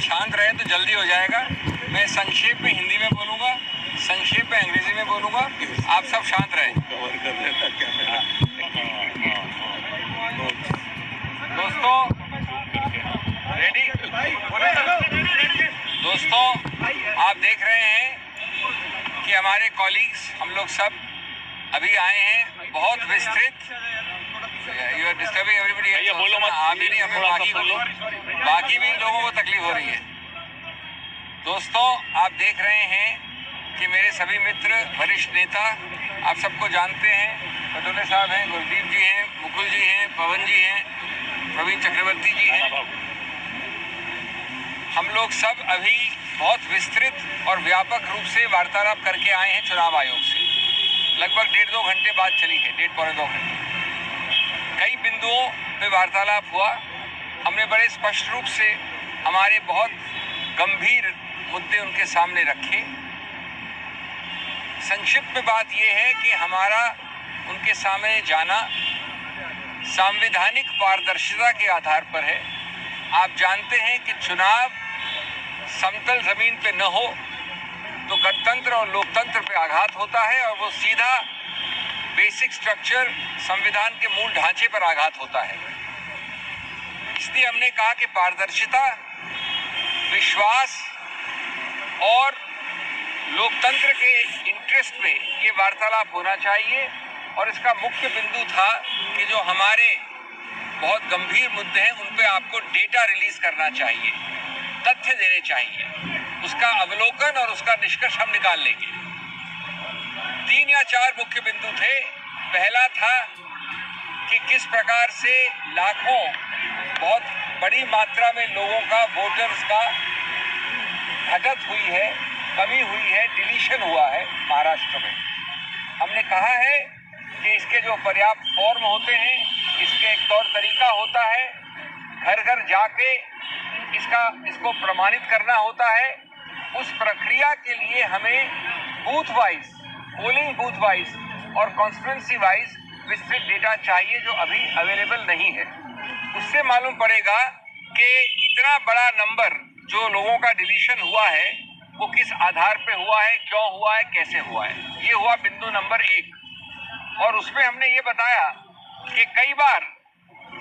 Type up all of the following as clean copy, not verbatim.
शांत रहे तो जल्दी हो जाएगा। मैं संक्षेप में हिंदी में बोलूँगा, संक्षेप में अंग्रेजी में बोलूँगा, आप सब शांत रहें। दोस्तों रेडी? दोस्तों आप देख रहे हैं कि हमारे कॉलीग्स हम लोग सब अभी आए हैं, बहुत विस्तृत। You are disturbing everybody. ये बोलो मत, आप ही नहीं, हमें बाकी भी लोगों को तकलीफ हो रही है। दोस्तों आप देख रहे हैं कि मेरे सभी मित्र, वरिष्ठ नेता, आप सबको जानते हैं, पटोले साहब हैं, गुरदीप जी हैं, मुकुल जी हैं, पवन जी हैं, प्रवीण चक्रवर्ती जी हैं। हम लोग सब अभी बहुत विस्तृत और व्यापक रूप से वार्तालाप करके आए हैं चुनाव आयोग से। लगभग 1.5-2 घंटे बाद चली है, 1.5-2 घंटे। कई बिंदुओं पे वार्तालाप हुआ। हमने बड़े स्पष्ट रूप से हमारे बहुत गंभीर मुद्दे उनके सामने रखे। संक्षिप्त में बात यह है कि हमारा उनके सामने जाना संवैधानिक पारदर्शिता के आधार पर है। आप जानते हैं कि चुनाव समतल जमीन पे न हो तो गणतंत्र और लोकतंत्र पे आघात होता है और वो सीधा बेसिक स्ट्रक्चर, संविधान के मूल ढांचे पर आघात होता है। इसलिए हमने कहा कि पारदर्शिता, विश्वास और लोकतंत्र के इंटरेस्ट में ये वार्तालाप होना चाहिए। और इसका मुख्य बिंदु था कि जो हमारे बहुत गंभीर मुद्दे हैं उन पे आपको डेटा रिलीज करना चाहिए, तथ्य देने चाहिए, उसका अवलोकन और उसका निष्कर्ष हम निकाल लेंगे। 3 या 4 मुख्य बिंदु थे। पहला था कि किस प्रकार से लाखों, बहुत बड़ी मात्रा में लोगों का, वोटर्स का घटत हुई है, कमी हुई है, डिलीशन हुआ है महाराष्ट्र में। हमने कहा है कि इसके जो पर्याप्त फॉर्म होते हैं, इसके एक तौर तरीका होता है, घर घर जाके इसको प्रमाणित करना होता है। उस प्रक्रिया के लिए हमें booth wise, polling booth wise और कॉन्स्टिट्यूएंसी वाइज विस्तृत डेटा चाहिए जो अभी अवेलेबल नहीं है। उससे मालूम पड़ेगा कि इतना बड़ा नंबर जो लोगों का डिलीशन हुआ है वो किस आधार पे हुआ है, क्यों हुआ है, कैसे हुआ है। ये हुआ बिंदु नंबर 1। और उसमें हमने ये बताया कि कई बार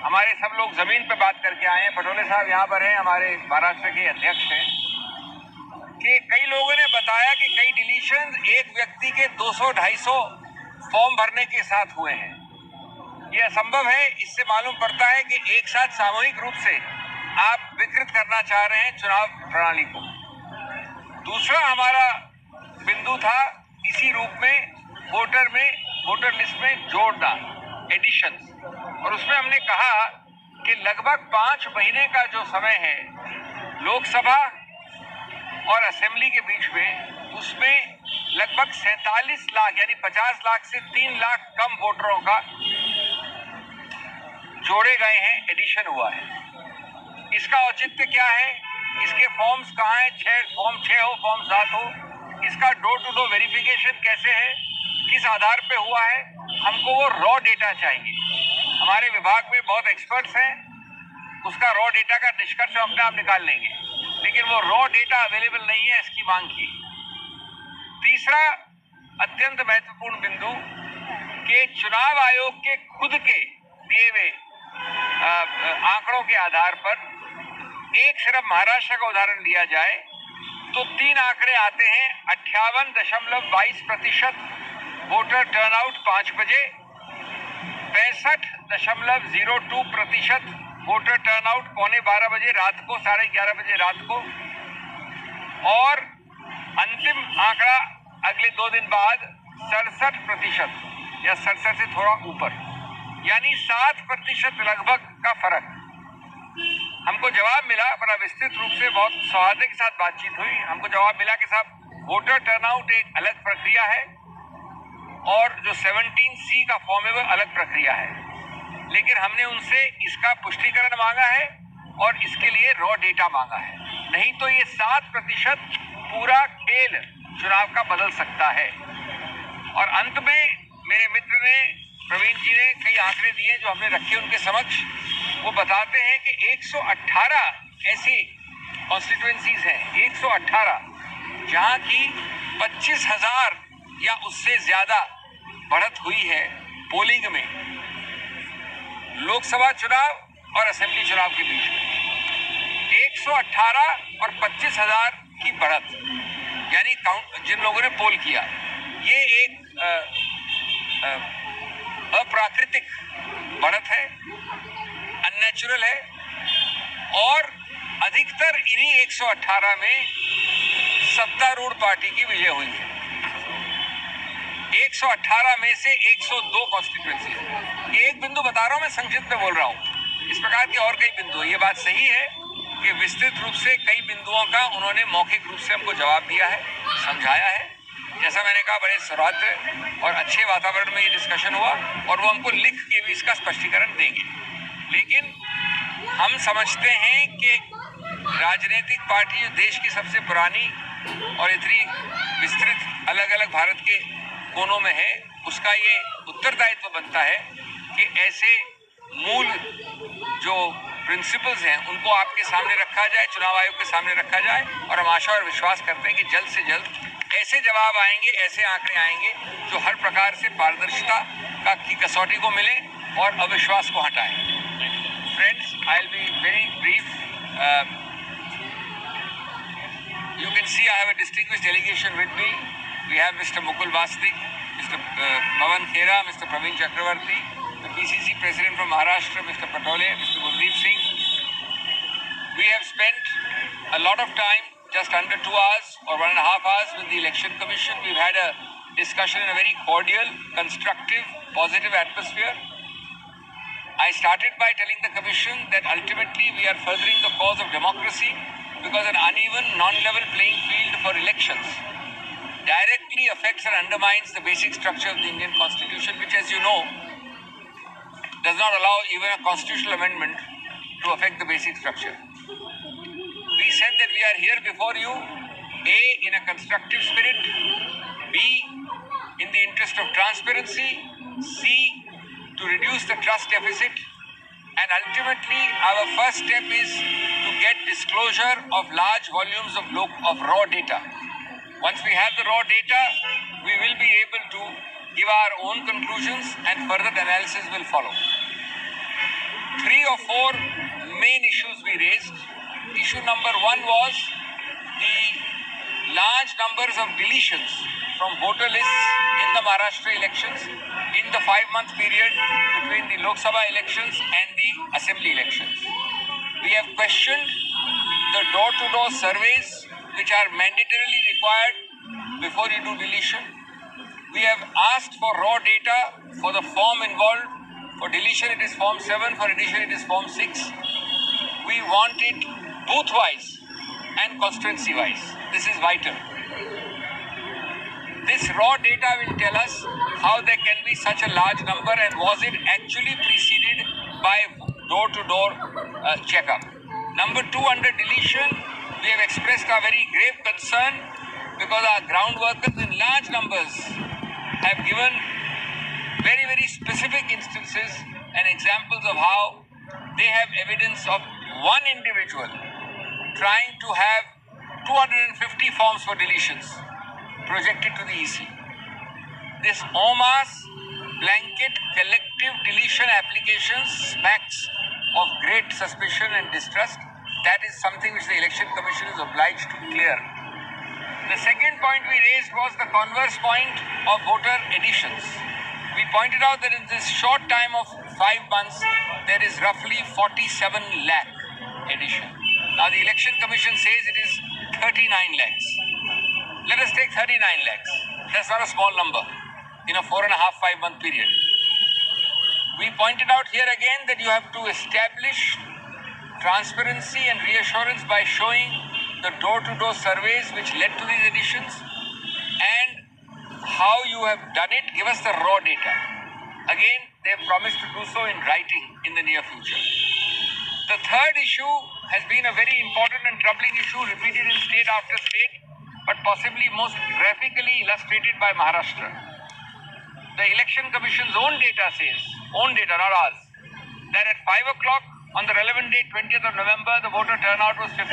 हमारे सब लोग जमीन पे बात करके आए हैं, पटोले साहब यहाँ पर हैं, हमारे महाराष्ट्र के अध्यक्ष हैं, कि कई लोगों ने बताया कि कई डिलीशन एक व्यक्ति के 200-250 फॉर्म भरने के साथ हुए हैं। ये असंभव है। इससे मालूम पड़ता है कि एक साथ सामूहिक रूप से आप विकृत करना चाह रहे हैं चुनाव प्रणाली को। दूसरा हमारा बिंदु था इसी रूप में वोटर लिस्ट में जोड़ना, एडिशन। और उसमें हमने कहा कि लगभग 5 महीने का जो समय है लोकसभा और असेंबली के बीच में, उसमें लगभग 47 लाख यानी 50 लाख से 3 लाख कम वोटरों का जोड़े गए हैं, एडिशन हुआ है। इसका औचित्य क्या है? इसके फॉर्म्स कहाँ हैं? फॉर्म 6 हो, फॉर्म 7 हो। इसका डोर टू डोर वेरिफिकेशन कैसे है, किस आधार पे हुआ है, हमको वो रॉ डेटा चाहिए। हमारे विभाग में बहुत एक्सपर्ट्स हैं, उसका रॉ डेटा का निष्कर्ष हम अपने आप निकाल लेंगे, लेकिन वो रॉ डेटा अवेलेबल नहीं है, इसकी मांग की। तीसरा अत्यंत महत्वपूर्ण बिंदु कि चुनाव आयोग के खुद के दिए हुए आंकड़ों के आधार पर एक सिर्फ महाराष्ट्र का उदाहरण लिया जाए तो 3 आंकड़े आते हैं। 58.22% वोटर टर्नआउट 5 बजे, 65.02% वोटर टर्नआउट 11:15 बजे रात को, 11:30 बजे रात को, और अंतिम आंकड़ा अगले 2 दिन बाद 67% या 67 से थोड़ा ऊपर, यानी 7% लगभग का फर्क। हमको जवाब मिला, बड़ा विस्तृत रूप से, बहुत सौहार्द के साथ बातचीत हुई। हमको जवाब मिला कि साहब वोटर टर्नआउट एक अलग प्रक्रिया है और जो 17C का फॉर्म है वो अलग प्रक्रिया है, लेकिन हमने उनसे इसका पुष्टिकरण मांगा है और इसके लिए रॉ डेटा मांगा है। नहीं तो ये 7% पूरा खेल चुनाव का बदल सकता है। और अंत में मेरे मित्र ने, प्रवीण जी ने कई आंकड़े दिए जो हमने रखे उनके समक्ष। वो बताते हैं कि 118 ऐसी कॉन्स्टिट्यूएंसीज हैं, 118, जहां की 25,000 या उससे ज्यादा बढ़त हुई है पोलिंग में लोकसभा चुनाव और असेंबली चुनाव के बीच में। 118 और 25,000 की बढ़त, यानी जिन लोगों ने पोल किया, ये एक अप्राकृतिक बढ़त है, अननेचुरल है, और अधिकतर इन्हीं 118 में सत्तारूढ़ पार्टी की विजय हुई है। 118 में से 102 कॉन्स्टिट्यूएंसी है। ये एक बिंदु बता रहा हूं, मैं संक्षिप्त में बोल रहा हूं। इस प्रकार के और कई बिंदु, ये बात सही है कि विस्तृत रूप से कई बिंदुओं का उन्होंने मौखिक रूप से हमको जवाब दिया है, समझाया है। जैसा मैंने कहा, बड़े सौहार्द और अच्छे वातावरण में ये डिस्कशन हुआ, और वो हमको लिख के भी इसका स्पष्टीकरण देंगे। लेकिन हम समझते हैं कि राजनीतिक पार्टी जो देश की सबसे पुरानी और इतनी विस्तृत अलग अलग भारत के कोनों में है, उसका ये उत्तरदायित्व बनता है कि ऐसे मूल जो प्रिंसिपल्स हैं उनको आपके सामने रखा जाए, चुनाव आयोग के सामने रखा जाए, और हम आशा और विश्वास करते हैं कि जल्द से जल्द ऐसे जवाब आएंगे, ऐसे आंकड़े आएंगे जो हर प्रकार से पारदर्शिता की कसौटी को मिले और अविश्वास को हटाएं। Friends, I will be very brief. You can see I have a distinguished delegation with me. We have Mr. Mukul Vasnik, Mr. Pawan Khera, Mr. Praveen Chakravarti, the PCC President from Maharashtra, Mr. Patole, Mr. Gurdeep Singh. We have spent a lot of time, just under 2 hours or 1.5 hours with the Election Commission. We've had a discussion in a very cordial, constructive, positive atmosphere. I started by telling the Commission that ultimately we are furthering the cause of democracy, because an uneven, non-level playing field for elections directly affects and undermines the basic structure of the Indian Constitution, which, as you know, does not allow even a constitutional amendment to affect the basic structure. We said that we are here before you, A, in a constructive spirit, B, in the interest of transparency, C, to reduce the trust deficit, and ultimately our first step is to get disclosure of large volumes of raw data. Once we have the raw data, we will be able to give our own conclusions and further analysis will follow. 3 or 4 main issues we raised. Issue number 1 was the large numbers of deletions from voter lists in the Maharashtra elections in the 5-month period between the Lok Sabha elections and the assembly elections. We have questioned the door-to-door surveys which are mandatorily required before you do deletion. We have asked for raw data for the form involved. For deletion it is form 7, for addition it is form 6. We want it booth-wise and constituency-wise. This is vital. This raw data will tell us how there can be such a large number, and was it actually preceded by door-to-door checkup. Number 2, under deletion, we have expressed our very grave concern because our ground workers in large numbers have given very, very specific instances and examples of how they have evidence of one individual trying to have 250 forms for deletions projected to the EC. This en masse, blanket, collective deletion applications smacks of great suspicion and distrust. That is something which the Election Commission is obliged to clear. The second point we raised was the converse point of voter additions. We pointed out that in this short time of 5 months, there is roughly 47 lakh addition. Now the Election Commission says it is 39 lakhs. Let us take 39 lakhs. That's not a small number in a 4.5-5 month period. We pointed out here again that you have to establish transparency and reassurance by showing the door-to-door surveys which led to these additions and how you have done it. Give us the raw data. Again, they have promised to do so in writing in the near future. The third issue has been a very important and troubling issue repeated in state after state, but possibly most graphically illustrated by Maharashtra. The Election Commission's own data says, own data, not ours, that at 5 o'clock On the relevant date, 20th of November, the voter turnout was 58%.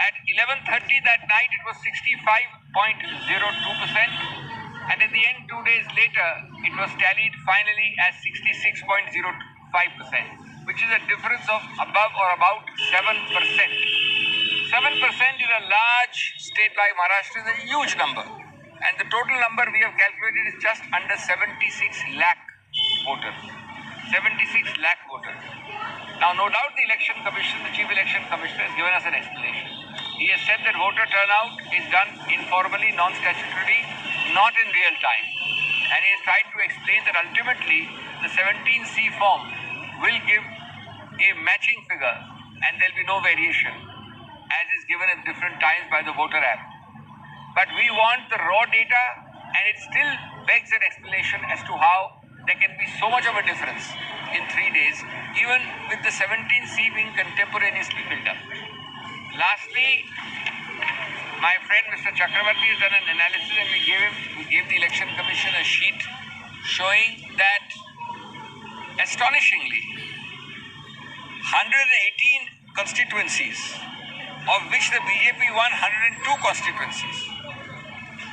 At 11:30 that night, it was 65.02%. And at the end, 2 days later, it was tallied finally as 66.05%, which is a difference of above or about 7%. 7% in a large state like Maharashtra is a huge number. And the total number we have calculated is just under 76 lakh voters. 76 lakh voters. Now, no doubt the Election Commission, the Chief Election Commissioner, has given us an explanation. He has said that voter turnout is done informally, non-statutorily, not in real time. And he has tried to explain that ultimately the 17C form will give a matching figure and there will be no variation as is given at different times by the voter app. But we want the raw data, and it still begs an explanation as to how there can be so much of a difference in 3 days, even with the 17C being contemporaneously built up. Lastly, my friend Mr. Chakravarti has done an analysis, and we gave the Election Commission a sheet showing that, astonishingly, 118 constituencies, of which the BJP won 102 constituencies,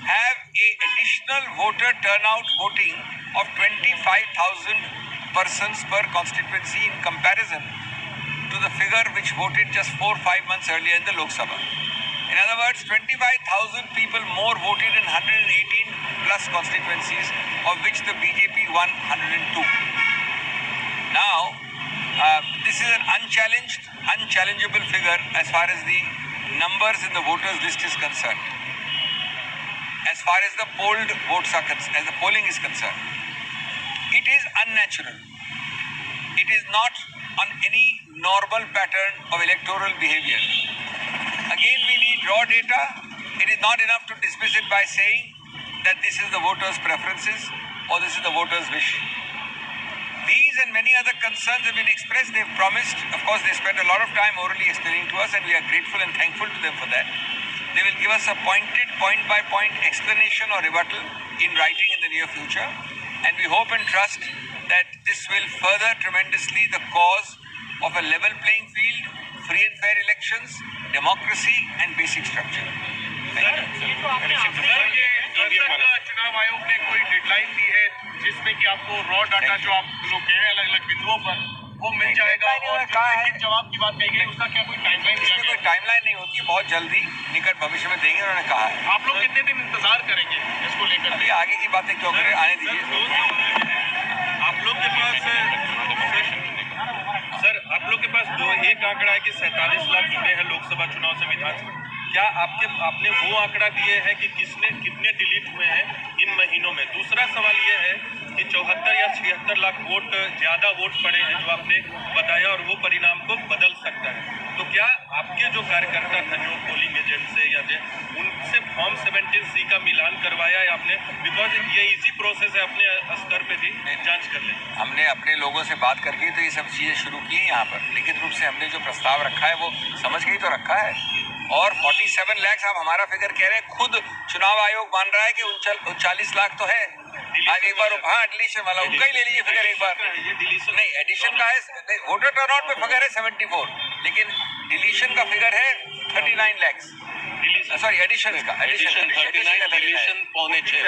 have a additional voter turnout voting of 25,000 persons per constituency in comparison to the figure which voted just 4-5 months earlier in the Lok Sabha. In other words, 25,000 people more voted in 118 plus constituencies, of which the BJP won 102. Now, this is an unchallengeable figure as far as the numbers in the voters list is concerned. As far as the polled votes are concerned, as the polling is concerned, it is unnatural. It is not on any normal pattern of electoral behavior. Again, we need raw data. It is not enough to dismiss it by saying that this is the voters' preferences or this is the voters' wish. These and many other concerns have been expressed. They've promised, of course, they spent a lot of time orally explaining to us, and we are grateful and thankful to them for that. They will give us a pointed, point-by-point explanation or rebuttal in writing in the near future. And we hope and trust that this will further tremendously the cause of a level playing field, free and fair elections, democracy and basic structure. चुनाव आयोग ने कोई deadline दी है जिसमें कि आपको raw data जो आप लोग कह रहे हैं अलग-अलग बिंदुओं पर वो मिल जाएगा, और जवाब की बात कही गई उसका क्या कोई टाइमलाइन? इसमें कोई टाइमलाइन नहीं होती, बहुत जल्दी निकट भविष्य में देंगे, उन्होंने कहा है। आप लोग कितने दिन इंतजार करेंगे इसको लेकर? अभी आगे की बातें क्यों करें, आने दीजिए। आप लोग के पास सर, आप लोग के पास एक आंकड़ा है कि 47 लाख जुड़े हैं लोकसभा चुनाव से विधानसभा। क्या आपने वो आंकड़ा दिए हैं कि कितने डिलीट हुए हैं इन महीनों में? दूसरा सवाल ये है कि 74 या 76 लाख वोट ज्यादा वोट पड़े हैं जो आपने बताया, और वो परिणाम को बदल सकता है। तो क्या आपके जो कार्यकर्ता थे जो पोलिंग एजेंट से या उनसे फॉर्म 17C का मिलान करवाया है आपने? बिकॉज ये इजी प्रोसेस है, अपने स्तर पे भी जांच कर लें। हमने अपने लोगों से बात करके तो ये सब चीजें शुरू की यहाँ पर। लिखित रूप से हमने जो प्रस्ताव रखा है वो समझ के ही तो रखा है। और 47 लाख आप हमारा फिगर कह रहे हैं, खुद चुनाव आयोग मान रहा है कि 39 लाख तो है। आज एक बार हाँ डिलीशन वाला उनका ही ले लीजिए फिगर एक बार। नहीं, एडिशन का है, वोटर टर्नआउट में फिगर है 74, लेकिन डिलीशन का फिगर है 39 लाख। सॉरी, एडिशन का एडिशन 39, डिलीशन 6.5।